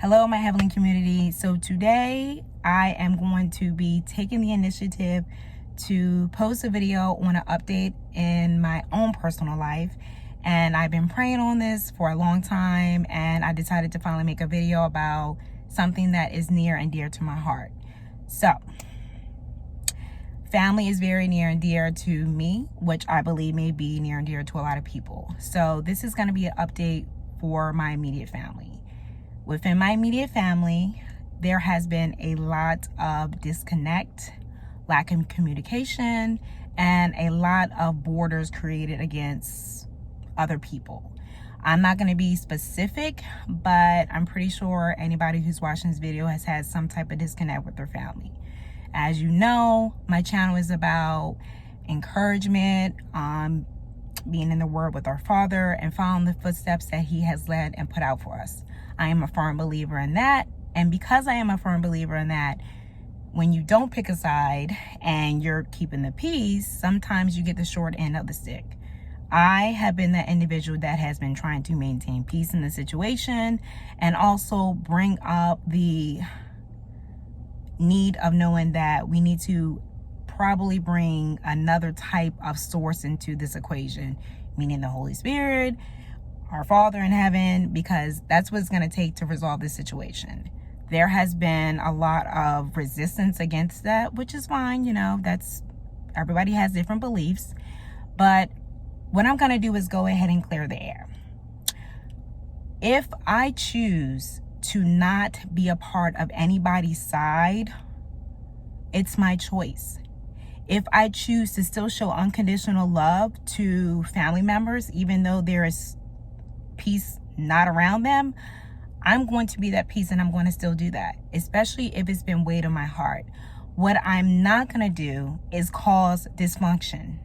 Hello, my heavenly community. So today I am going to be taking the initiative to post a video on an update in my own personal life. And I've been praying on this for a long time, and I decided to finally make a video about something that is near and dear to my heart. So, family is very near and dear to me, which I believe may be near and dear to a lot of people. So this is going to be an update for my immediate family. Within my immediate family, there has been a lot of disconnect, lack of communication, and a lot of borders created against other people. I'm not going to be specific, but I'm pretty sure anybody who's watching this video has had some type of disconnect with their family. As you know, my channel is about encouragement, being in the Word with our Father, and following the footsteps that He has led and put out for us. I am a firm believer in that. And because I am a firm believer in that, when you don't pick a side and you're keeping the peace, sometimes you get the short end of the stick. I have been that individual that has been trying to maintain peace in the situation and also bring up the need of knowing that we need to probably bring another type of source into this equation, meaning the Holy Spirit, our Father in heaven, because that's what it's going to take to resolve this situation. There has been a lot of resistance against that, which is fine. You know, everybody has different beliefs. But what I'm going to do is go ahead and clear the air. If I choose to not be a part of anybody's side, it's my choice. If I choose to still show unconditional love to family members, even though there is peace not around them, I'm going to be that peace, and I'm going to still do that, especially if it's been weighed on my heart. What I'm not going to do is cause dysfunction.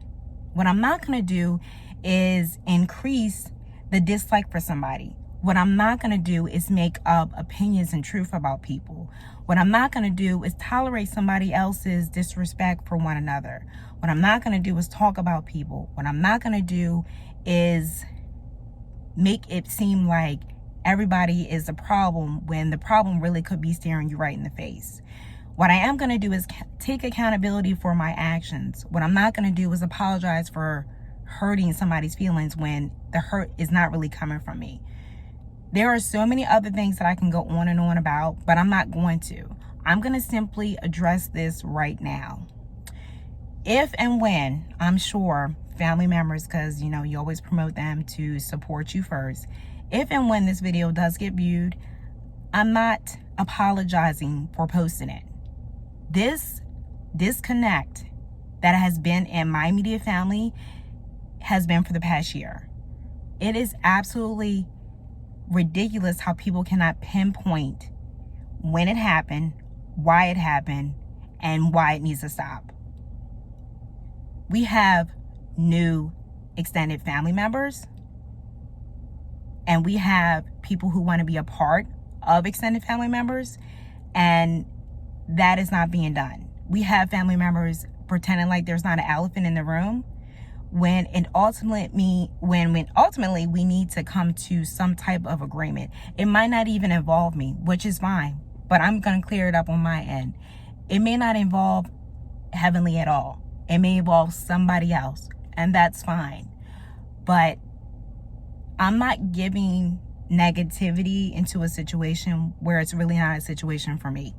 What I'm not going to do is increase the dislike for somebody. What I'm not going to do is make up opinions and truth about people. What I'm not going to do is tolerate somebody else's disrespect for one another. What I'm not going to do is talk about people. What I'm not going to do is make it seem like everybody is the problem when the problem really could be staring you right in the face. What I am going to do is take accountability for my actions. What I'm not going to do is apologize for hurting somebody's feelings when the hurt is not really coming from me. There are so many other things that I can go on and on about, but I'm not going to. I'm going to simply address this right now. If and when, I'm sure family members, because you know you always promote them to support you first, if and when this video does get viewed, I'm not apologizing for posting it. This disconnect that has been in my immediate family has been for the past year. It is absolutely ridiculous how people cannot pinpoint when it happened, why it happened, and why it needs to stop. We have new extended family members, and we have people who want to be a part of extended family members, and that is not being done. We have family members pretending like there's not an elephant in the room when ultimately we need to come to some type of agreement. It might not even involve me, which is fine, but I'm going to clear it up on my end. It may not involve heavenly at all. It may involve somebody else, and that's fine. But I'm not giving negativity into a situation where it's really not a situation for me.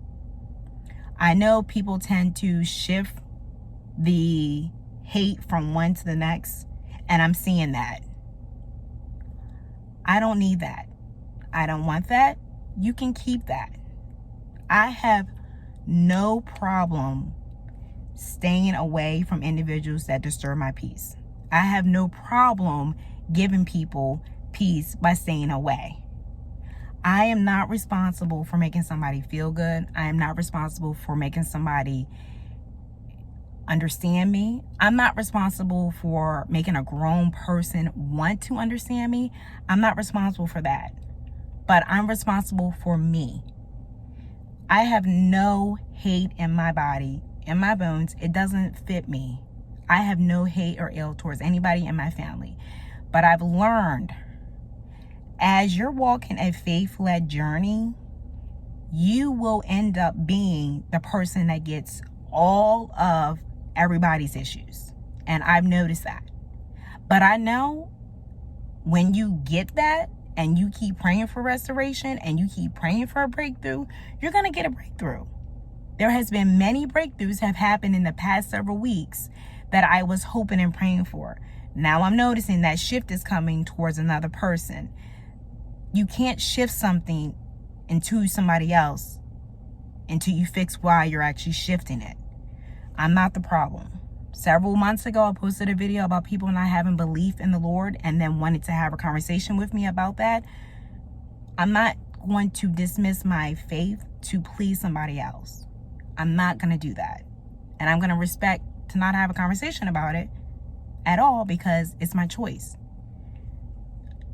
I know people tend to shift the hate from one to the next, and I'm seeing that. I don't need that. I don't want that. You can keep that. I have no problem staying away from individuals that disturb my peace. I have no problem giving people peace by staying away. I am not responsible for making somebody feel good. I am not responsible for making somebody understand me. I'm not responsible for making a grown person want to understand me. I'm not responsible for that. But I'm responsible for me. I have no hate in my body, in my bones. It doesn't fit me. I have no hate or ill towards anybody in my family. But I've learned, as you're walking a faith-led journey, you will end up being the person that gets all of everybody's issues. And I've noticed that. But I know when you get that and you keep praying for restoration and you keep praying for a breakthrough, you're going to get a breakthrough. There has been many breakthroughs have happened in the past several weeks that I was hoping and praying for. Now I'm noticing that shift is coming towards another person. You can't shift something into somebody else until you fix why you're actually shifting it. I'm not the problem. Several months ago, I posted a video about people not having belief in the Lord and then wanted to have a conversation with me about that. I'm not going to dismiss my faith to please somebody else. I'm not going to do that. And I'm going to respect to not have a conversation about it at all because it's my choice.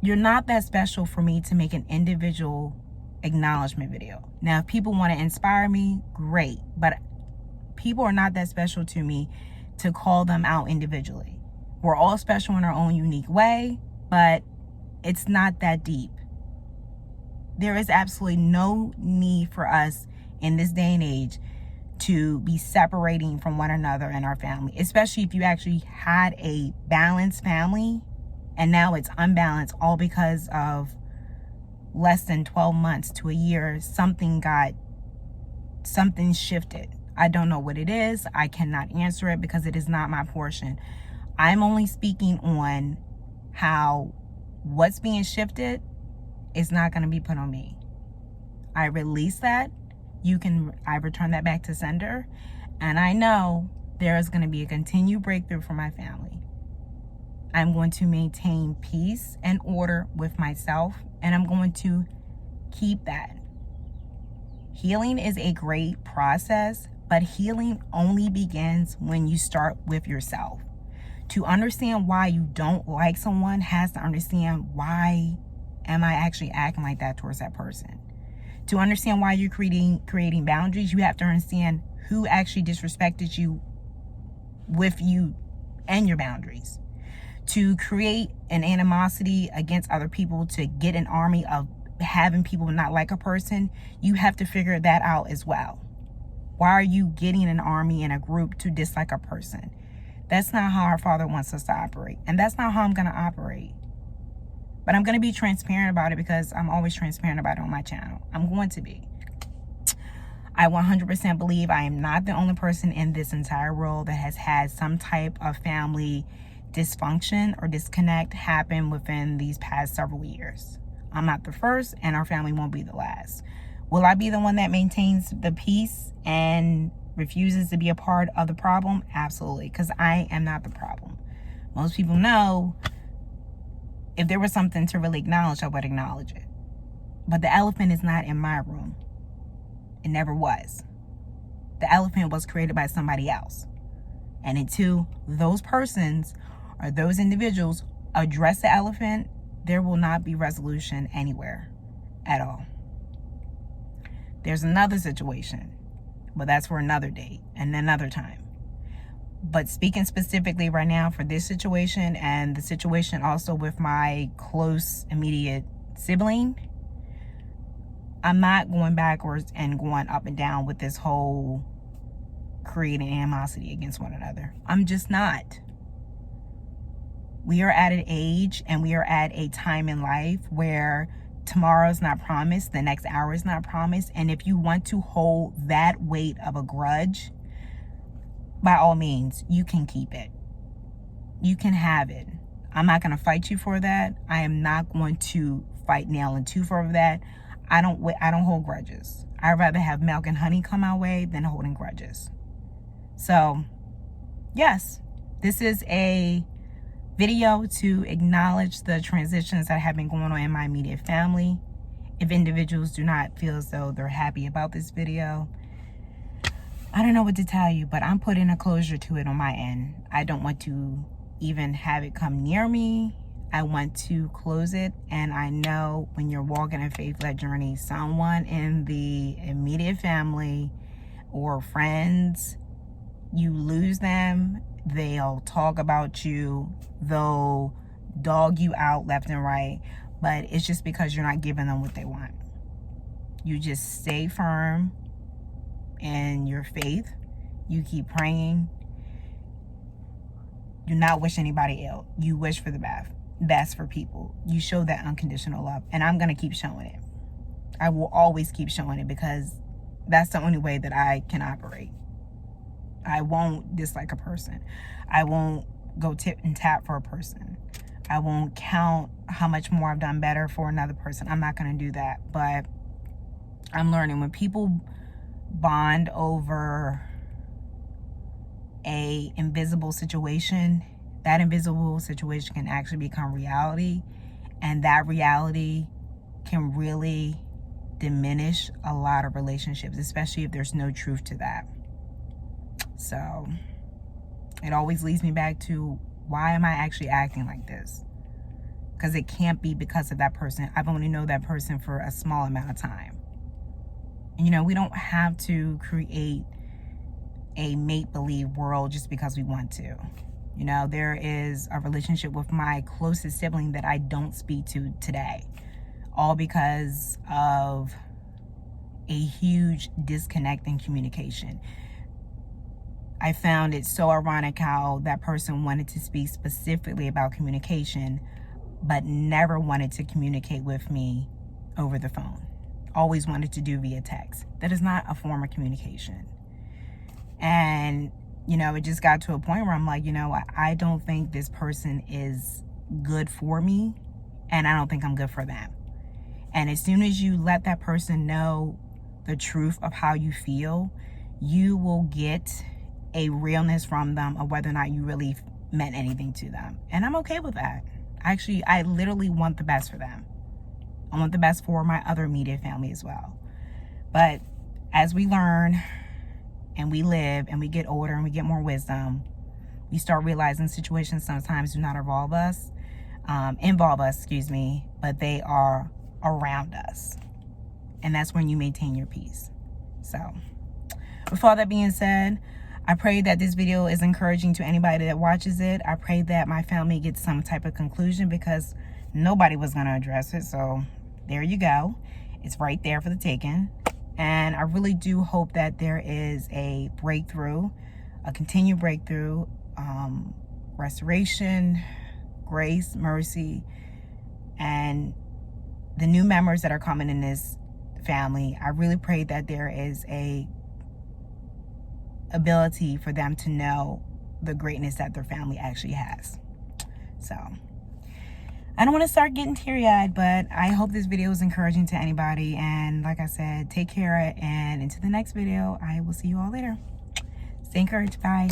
You're not that special for me to make an individual acknowledgement video. Now, if people want to inspire me, great. But people are not that special to me to call them out individually. We're all special in our own unique way, but it's not that deep. There is absolutely no need for us in this day and age to be separating from one another in our family, especially if you actually had a balanced family and now it's unbalanced all because of less than 12 months to a year, something shifted. I don't know what it is. I cannot answer it because it is not my portion. I'm only speaking on how what's being shifted is not going to be put on me. I release that. I return that back to sender. And I know there is going to be a continued breakthrough for my family. I'm going to maintain peace and order with myself, and I'm going to keep that. Healing is a great process, but healing only begins when you start with yourself. To understand why you don't like someone has to understand why am I actually acting like that towards that person. To understand why you're creating boundaries, you have to understand who actually disrespected you with you and your boundaries. To create an animosity against other people, to get an army of having people not like a person, you have to figure that out as well. Why are you getting an army and a group to dislike a person? That's not how our Father wants us to operate. And that's not how I'm going to operate. But I'm going to be transparent about it because I'm always transparent about it on my channel. I'm going to be. I 100% believe I am not the only person in this entire world that has had some type of family dysfunction or disconnect happen within these past several years. I'm not the first, and our family won't be the last. Will I be the one that maintains the peace and refuses to be a part of the problem? Absolutely, because I am not the problem. Most people know if there was something to really acknowledge, I would acknowledge it. But the elephant is not in my room. It never was. The elephant was created by somebody else. And until those persons or those individuals address the elephant, there will not be resolution anywhere at all. There's another situation, but that's for another date and another time. But speaking specifically right now for this situation and the situation also with my close immediate sibling, I'm not going backwards and going up and down with this whole creating animosity against one another. I'm just not. We are at an age and we are at a time in life where tomorrow's not promised, the next hour is not promised. And if you want to hold that weight of a grudge, by all means, you can keep it. You can have it. I'm not going to fight you for that. I am not going to fight nail and tooth over that. I don't hold grudges. I'd rather have milk and honey come my way than holding grudges. So, yes, this is a video to acknowledge the transitions that have been going on in my immediate family. If individuals do not feel as though they're happy about this video, I don't know what to tell you, but I'm putting a closure to it on my end. I don't want to even have it come near me. I want to close it, and I know when you're walking a faith-led journey, someone in the immediate family or friends, you lose them, they'll talk about you, they'll dog you out left and right, but it's just because you're not giving them what they want. You just stay firm in your faith. You keep praying. Do not wish anybody ill. You wish for the best for people. You show that unconditional love. And I'm going to keep showing it. I will always keep showing it, because that's the only way that I can operate. I won't dislike a person. I won't go tip and tap for a person. I won't count how much more I've done better for another person. I'm not going to do that. But I'm learning, when people bond over a invisible situation, that invisible situation can actually become reality. And that reality can really diminish a lot of relationships, especially if there's no truth to that. So it always leads me back to, why am I actually acting like this? Because it can't be because of that person. I've only known that person for a small amount of time. And, you know, we don't have to create a make-believe world just because we want to. You know, there is a relationship with my closest sibling that I don't speak to today, all because of a huge disconnect in communication. I found it so ironic how that person wanted to speak specifically about communication, but never wanted to communicate with me over the phone. Always wanted to do via text. That is not a form of communication. And, you know, it just got to a point where I'm like, you know, I don't think this person is good for me, and I don't think I'm good for them. And as soon as you let that person know the truth of how you feel, you will get a realness from them of whether or not you really meant anything to them. And I'm okay with that. Actually, I literally want the best for them. I want the best for my other immediate family as well. But as we learn and we live and we get older and we get more wisdom, we start realizing situations sometimes do not involve us, but they are around us. And that's when you maintain your peace. So with all that being said, I pray that this video is encouraging to anybody that watches it. I pray that my family gets some type of conclusion, because nobody was going to address it. So there you go. It's right there for the taking. And I really do hope that there is a breakthrough, a continued breakthrough, restoration, grace, mercy, and the new members that are coming in this family. I really pray that there is a ability for them to know the greatness that their family actually has. So I don't want to start getting teary-eyed, but I hope this video is encouraging to anybody. And like I said, take care, and into the next video. I will see you all later. Stay encouraged. Bye.